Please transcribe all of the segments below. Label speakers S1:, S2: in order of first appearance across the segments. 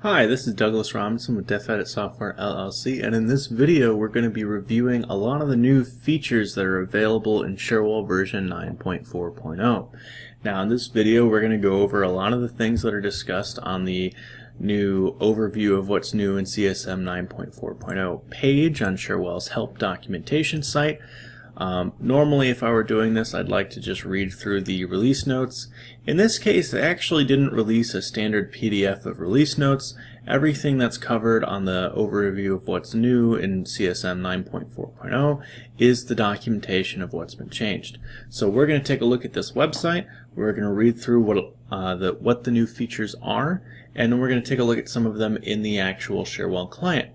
S1: Hi, this is Douglas Robinson with DefEdit Software LLC, and in this video we're going to be reviewing a lot of the new features that are available in Cherwell version 9.4.0. Now in this video we're going to go over a lot of the things that are discussed on the new overview of what's new in CSM 9.4.0 page on Cherwell's help documentation site. Normally if I were doing this I'd like to just read through the release notes. In this case they actually didn't release a standard PDF of release notes. Everything that's covered on the overview of what's new in CSM 9.4.0 is the documentation of what's been changed. So we're going to take a look at this website, we're going to read through what the new features are, and then we're going to take a look at some of them in the actual Cherwell client.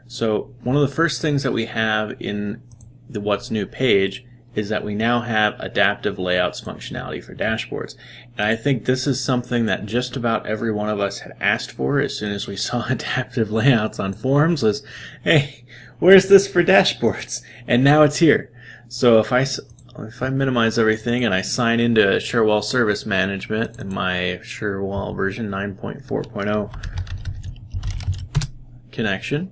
S1: So one of the first things that we have in the What's New page is that we now have adaptive layouts functionality for dashboards. And I think this is something that just about every one of us had asked for as soon as we saw adaptive layouts on forums was, hey, where's this for dashboards? And now it's here. So if I minimize everything and I sign into Cherwell Service Management in my Cherwell version 9.4.0 connection,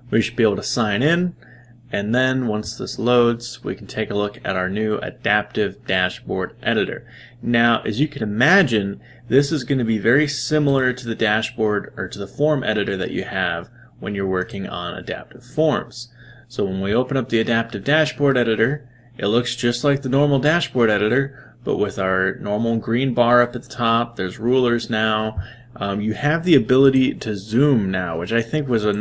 S1: we should be able to sign in. And then once this loads, we can take a look at our new adaptive dashboard editor. Now, as you can imagine, this is going to be very similar to the dashboard or to the form editor that you have when you're working on adaptive forms. So when we open up the adaptive dashboard editor, it looks just like the normal dashboard editor, but with our normal green bar up at the top. There's rulers now. You have the ability to zoom now, which I think was a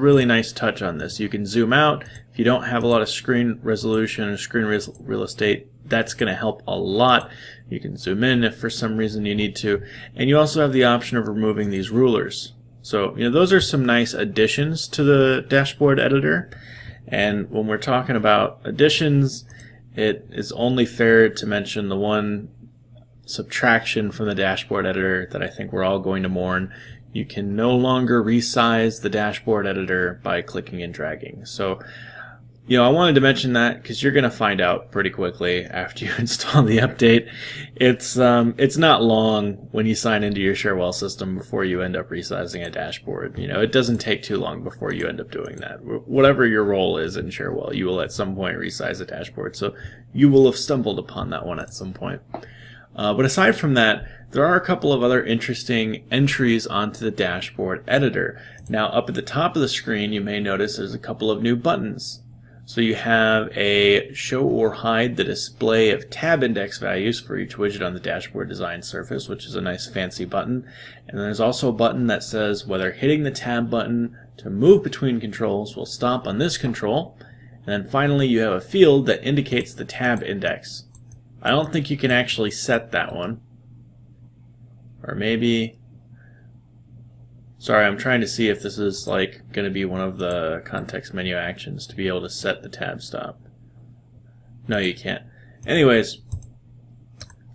S1: really nice touch on this. You can zoom out. If you don't have a lot of screen resolution or screen real estate, that's going to help a lot. You can zoom in if for some reason you need to. And you also have the option of removing these rulers. So, those are some nice additions to the dashboard editor. And when we're talking about additions, it is only fair to mention the one subtraction from the dashboard editor that I think we're all going to mourn. You can no longer resize the dashboard editor by clicking and dragging. So, I wanted to mention that because you're going to find out pretty quickly after you install the update. It's not long when you sign into your Cherwell system before you end up resizing a dashboard. It doesn't take too long before you end up doing that. Whatever your role is in Cherwell, you will at some point resize a dashboard. So you will have stumbled upon that one at some point. But aside from that, there are a couple of other interesting entries onto the dashboard editor. Now up at the top of the screen you may notice there's a couple of new buttons. So you have a show or hide the display of tab index values for each widget on the dashboard design surface, which is a nice fancy button. And then there's also a button that says whether hitting the tab button to move between controls will stop on this control. And then finally you have a field that indicates the tab index. I don't think you can actually set that one. Or maybe... Sorry, I'm trying to see if this is going to be one of the context menu actions to be able to set the tab stop. No, you can't. Anyways,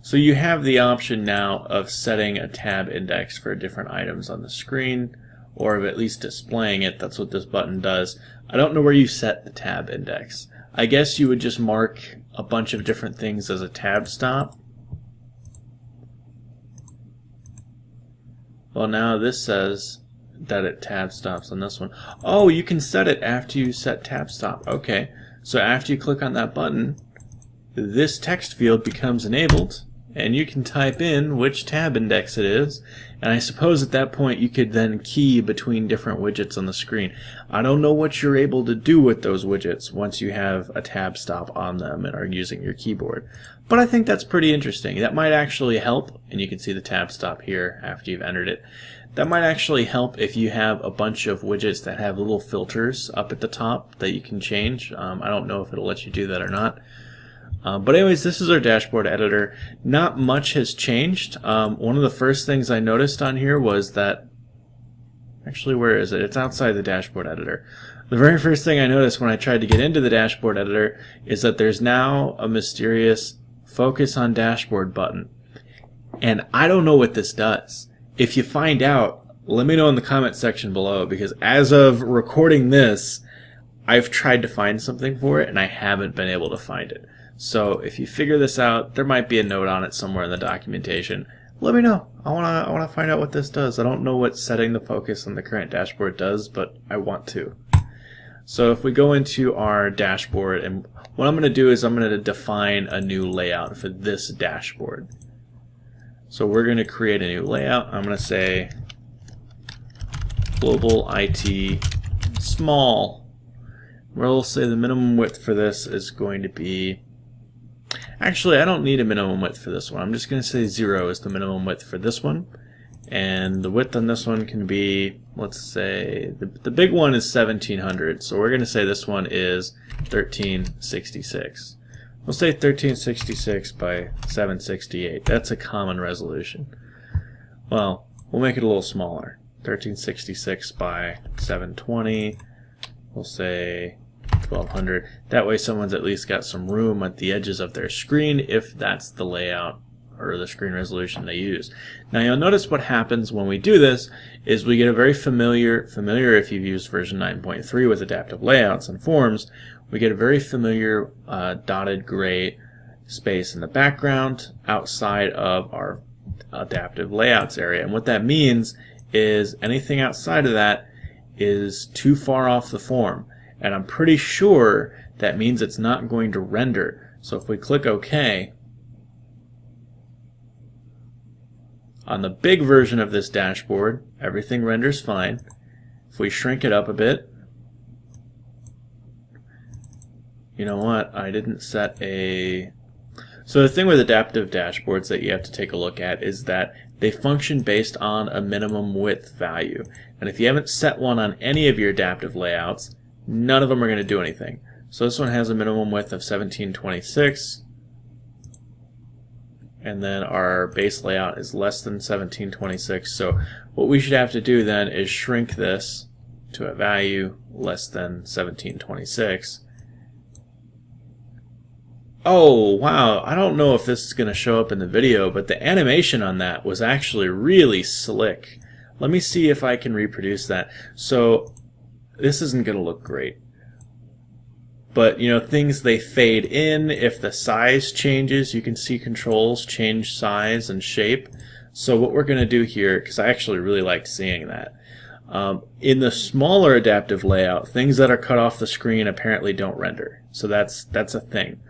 S1: so you have the option now of setting a tab index for different items on the screen, or of at least displaying it. That's what this button does. I don't know where you set the tab index. I guess you would just mark a bunch of different things as a tab stop. Well, now this says that it tab stops on this one. Oh, you can set it after you set tab stop. Okay, so after you click on that button, this text field becomes enabled, and you can type in which tab index it is, and I suppose at that point you could then key between different widgets on the screen. I don't know what you're able to do with those widgets once you have a tab stop on them and are using your keyboard, but I think that's pretty interesting. That might actually help, and you can see the tab stop here after you've entered it. That might actually help if you have a bunch of widgets that have little filters up at the top that you can change. I don't know if it'll let you do that or not. But anyways, this is our dashboard editor. Not much has changed. One of the first things I noticed on here was that, actually where is it? It's outside the dashboard editor. The very first thing I noticed when I tried to get into the dashboard editor is that there's now a mysterious focus on dashboard button. And I don't know what this does. If you find out, let me know in the comment section below, because as of recording this, I've tried to find something for it and I haven't been able to find it. So if you figure this out, there might be a note on it somewhere in the documentation. let me know. I wanna find out what this does. I don't know what setting the focus on the current dashboard does, but I want to. So if we go into our dashboard, and what I'm going to do is I'm going to define a new layout for this dashboard. So we're going to create a new layout. I'm going to say global IT small. We'll say the minimum width for this is going to be, actually I don't need a minimum width for this one. I'm just going to say 0 is the minimum width for this one. And the width on this one can be, let's say, the big one is 1700. So we're going to say this one is 1366. We'll say 1366 by 768. That's a common resolution. Well, we'll make it a little smaller. 1366 by 720. We'll say 1200. That way someone's at least got some room at the edges of their screen if that's the layout or the screen resolution they use. Now you'll notice what happens when we do this is we get a very familiar if you've used version 9.3 with adaptive layouts and forms, we get a very familiar dotted gray space in the background outside of our adaptive layouts area. And what that means is anything outside of that is too far off the form. And I'm pretty sure that means it's not going to render. So if we click OK, on the big version of this dashboard, everything renders fine. If we shrink it up a bit, you know what, I didn't set a... So the thing with adaptive dashboards that you have to take a look at is that they function based on a minimum width value. And if you haven't set one on any of your adaptive layouts, none of them are going to do anything. So this one has a minimum width of 1726. And then our base layout is less than 1726. So what we should have to do then is shrink this to a value less than 1726. Oh, wow. I don't know if this is going to show up in the video, but the animation on that was actually really slick. Let me see if I can reproduce that. So this isn't going to look great. But, you know, things, they fade in. If the size changes, you can see controls change size and shape. So what we're going to do here, because I actually really liked seeing that, in the smaller adaptive layout, things that are cut off the screen apparently don't render. So that's a thing.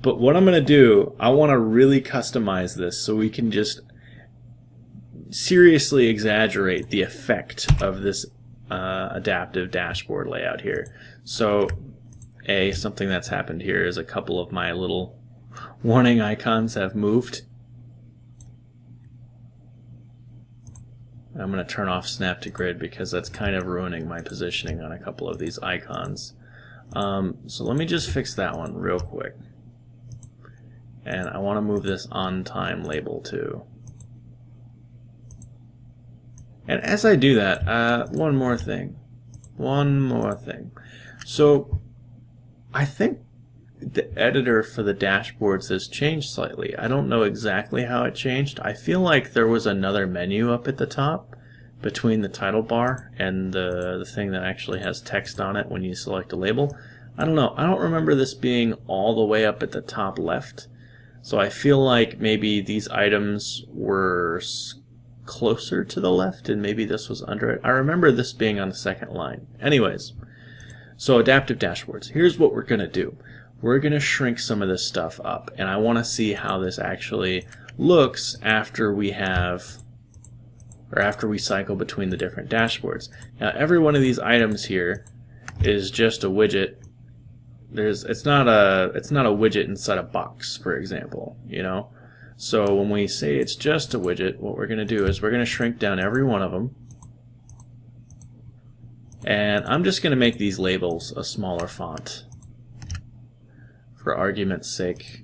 S1: But what I'm going to do, I want to really customize this so we can just seriously exaggerate the effect of this adaptive dashboard layout here. So something that's happened here is a couple of my little warning icons have moved. I'm going to turn off snap to grid because that's kind of ruining my positioning on a couple of these icons. So let me just fix that one real quick. And I want to move this on time label too. And as I do that, one more thing. So I think the editor for the dashboards has changed slightly. I don't know exactly how it changed. I feel like there was another menu up at the top between the title bar and the thing that actually has text on it when you select a label. I don't know. I don't remember this being all the way up at the top left. So I feel like maybe these items were closer to the left and maybe this was under it. I remember this being on the second line. Anyways. So adaptive dashboards, here's what we're going to do. We're going to shrink some of this stuff up, and I want to see how this actually looks after we cycle between the different dashboards. Now every one of these items here is just a widget. It's not a widget inside a box, for example, you know. So when we say it's just a widget, what we're going to do is we're going to shrink down every one of them. And I'm just going to make these labels a smaller font for argument's sake.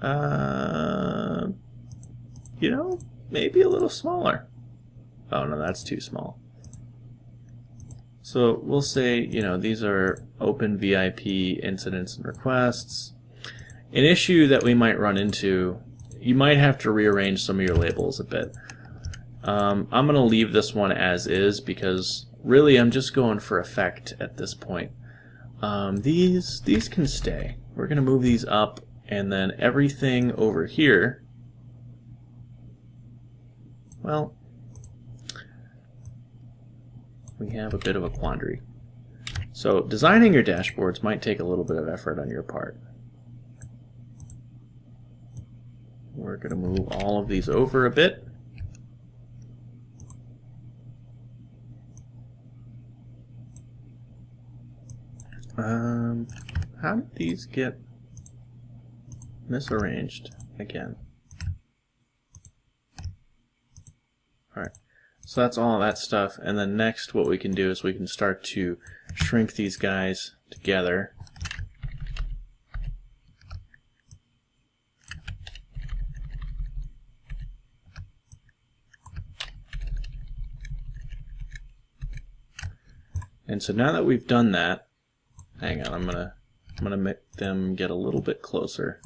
S1: You know, maybe a little smaller. Oh no, that's too small. So we'll say, you know, these are open VIP incidents and requests. An issue that we might run into, you might have to rearrange some of your labels a bit. I'm going to leave this one as is because really I'm just going for effect at this point. These can stay. We're going to move these up And then everything over here, well, we have a bit of a quandary. So designing your dashboards might take a little bit of effort on your part. We're going to move all of these over a bit. How did these get misarranged again? Alright, so that's all that stuff, and then next what we can do is we can start to shrink these guys together. And so now that we've done that, hang on, I'm gonna make them get a little bit closer.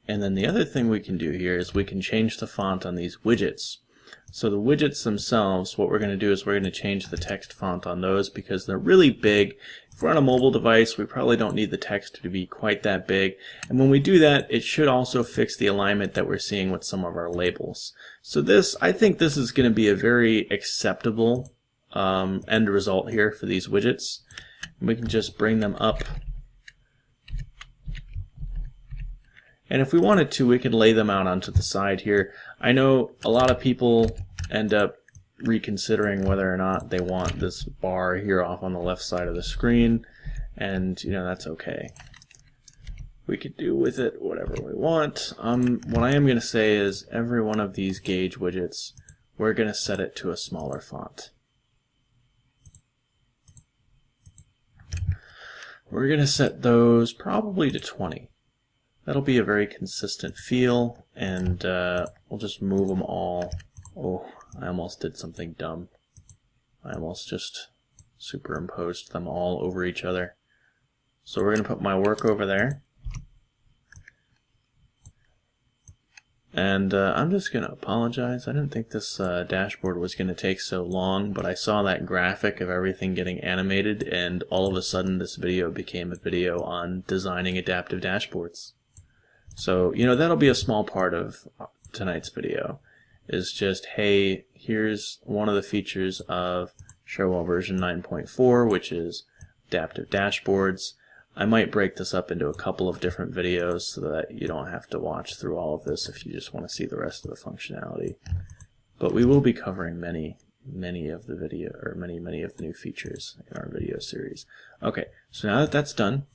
S1: And then the other thing we can do here is we can change the font on these widgets. So the widgets themselves, what we're going to do is we're going to change the text font on those because they're really big. If we're on a mobile device, we probably don't need the text to be quite that big. And when we do that, it should also fix the alignment that we're seeing with some of our labels. So this, I think this is going to be a very acceptable end result here for these widgets. And we can just bring them up. And if we wanted to, we could lay them out onto the side here. I know a lot of people end up reconsidering whether or not they want this bar here off on the left side of the screen, and you know, that's okay. We could do with it whatever we want. What I am going to say is every one of these gauge widgets, we're going to set it to a smaller font. We're going to set those probably to 20. That'll be a very consistent feel, and we'll just move them all. Oh, I almost did something dumb. I almost just superimposed them all over each other. So we're going to put my work over there. And I'm just going to apologize. I didn't think this dashboard was going to take so long, but I saw that graphic of everything getting animated, and all of a sudden this video became a video on designing adaptive dashboards. So, you know, that'll be a small part of tonight's video, is just, hey, here's one of the features of Cherwell version 9.4, which is adaptive dashboards. I might break this up into a couple of different videos so that you don't have to watch through all of this if you just want to see the rest of the functionality. But we will be covering many of the new features in our video series. Okay, so now that that's done,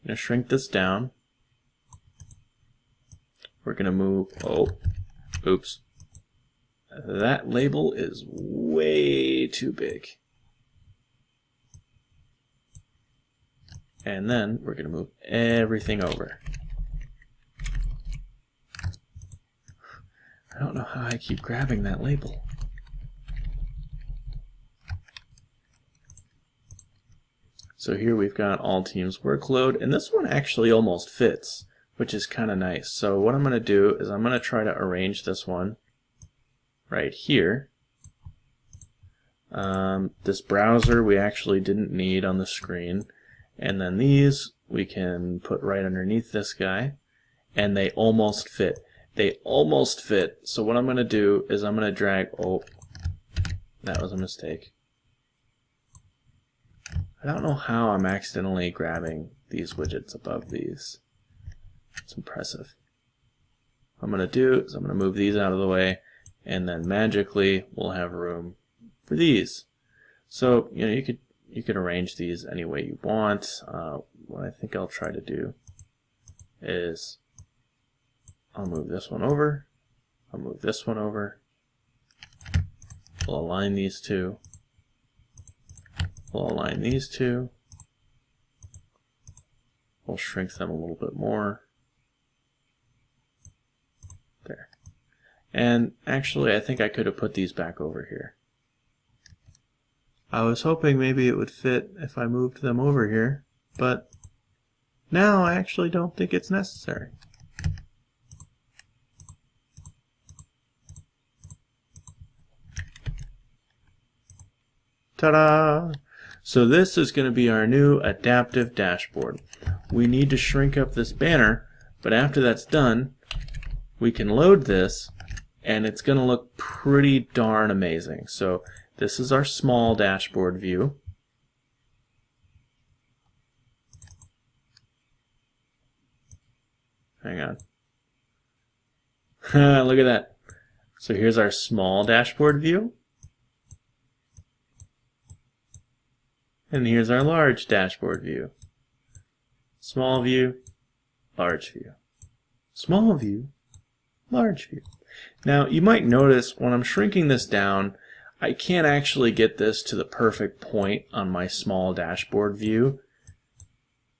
S1: I'm going to shrink this down. We're going to move, oops. That label is way too big. And then we're going to move everything over. I don't know how I keep grabbing that label. So here we've got all teams workload, and this one actually almost fits, which is kind of nice. So what I'm going to do is I'm going to try to arrange this one right here. This browser we actually didn't need on the screen, and then these we can put right underneath this guy, and they almost fit. They almost fit. So what I'm going to do is I'm going to drag, that was a mistake. I don't know how I'm accidentally grabbing these widgets above these. It's impressive. What I'm going to do is I'm going to move these out of the way, and then magically we'll have room for these. So, you know, you could arrange these any way you want. What I think I'll try to do is I'll move this one over, I'll move this one over, we'll align these two. We'll align these two. We'll shrink them a little bit more. There. And actually, I think I could have put these back over here. I was hoping maybe it would fit if I moved them over here, but now I actually don't think it's necessary. Ta-da! So this is going to be our new adaptive dashboard. We need to shrink up this banner, but after that's done, we can load this, and it's going to look pretty darn amazing. So this is our small dashboard view. Hang on. Look at that. So here's our small dashboard view. And here's our large dashboard view. Small view, large view. Small view, large view. Now you might notice when I'm shrinking this down, I can't actually get this to the perfect point on my small dashboard view.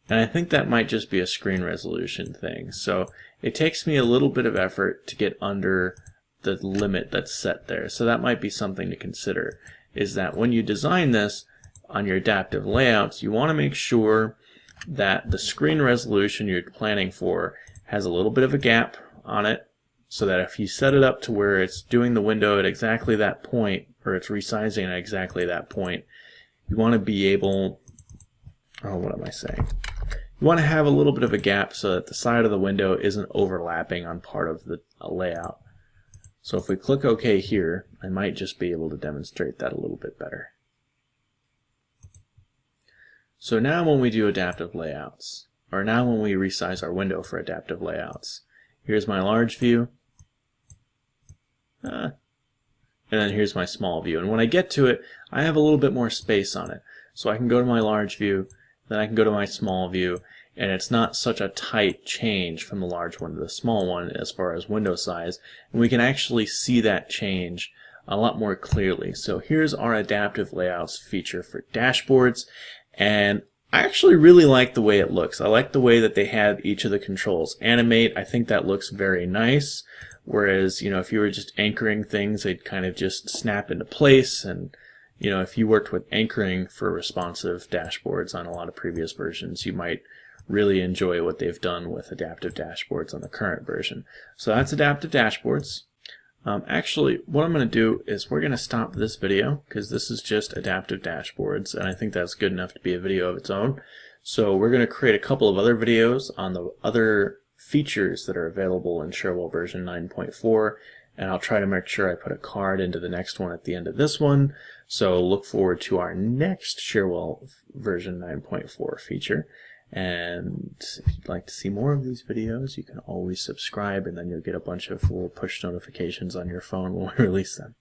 S1: And I think that might just be a screen resolution thing. So it takes me a little bit of effort to get under the limit that's set there. So that might be something to consider, is that when you design this on your adaptive layouts, you want to make sure that the screen resolution you're planning for has a little bit of a gap on it, so that if you set it up to where it's doing the window at exactly that point, or it's resizing at exactly that point, you want to be able, oh, what am I saying? You want to have a little bit of a gap so that the side of the window isn't overlapping on part of the layout. So if we click OK here, I might just be able to demonstrate that a little bit better. So now when we do adaptive layouts, or now when we resize our window for adaptive layouts, here's my large view, and then here's my small view. And when I get to it, I have a little bit more space on it. So I can go to my large view, then I can go to my small view, and it's not such a tight change from the large one to the small one as far as window size. And we can actually see that change a lot more clearly. So here's our adaptive layouts feature for dashboards. And I actually really like the way it looks. I like the way that they have each of the controls animate. I think that looks very nice. Whereas, you know, if you were just anchoring things, they'd kind of just snap into place. And, you know, if you worked with anchoring for responsive dashboards on a lot of previous versions, you might really enjoy what they've done with adaptive dashboards on the current version. So that's adaptive dashboards. Actually, what I'm going to do is we're going to stop this video because this is just adaptive dashboards, and I think that's good enough to be a video of its own. So we're going to create a couple of other videos on the other features that are available in Cherwell version 9.4, and I'll try to make sure I put a card into the next one at the end of this one. So look forward to our next Cherwell version 9.4 feature. And if you'd like to see more of these videos, you can always subscribe, and then you'll get a bunch of little push notifications on your phone when we release them.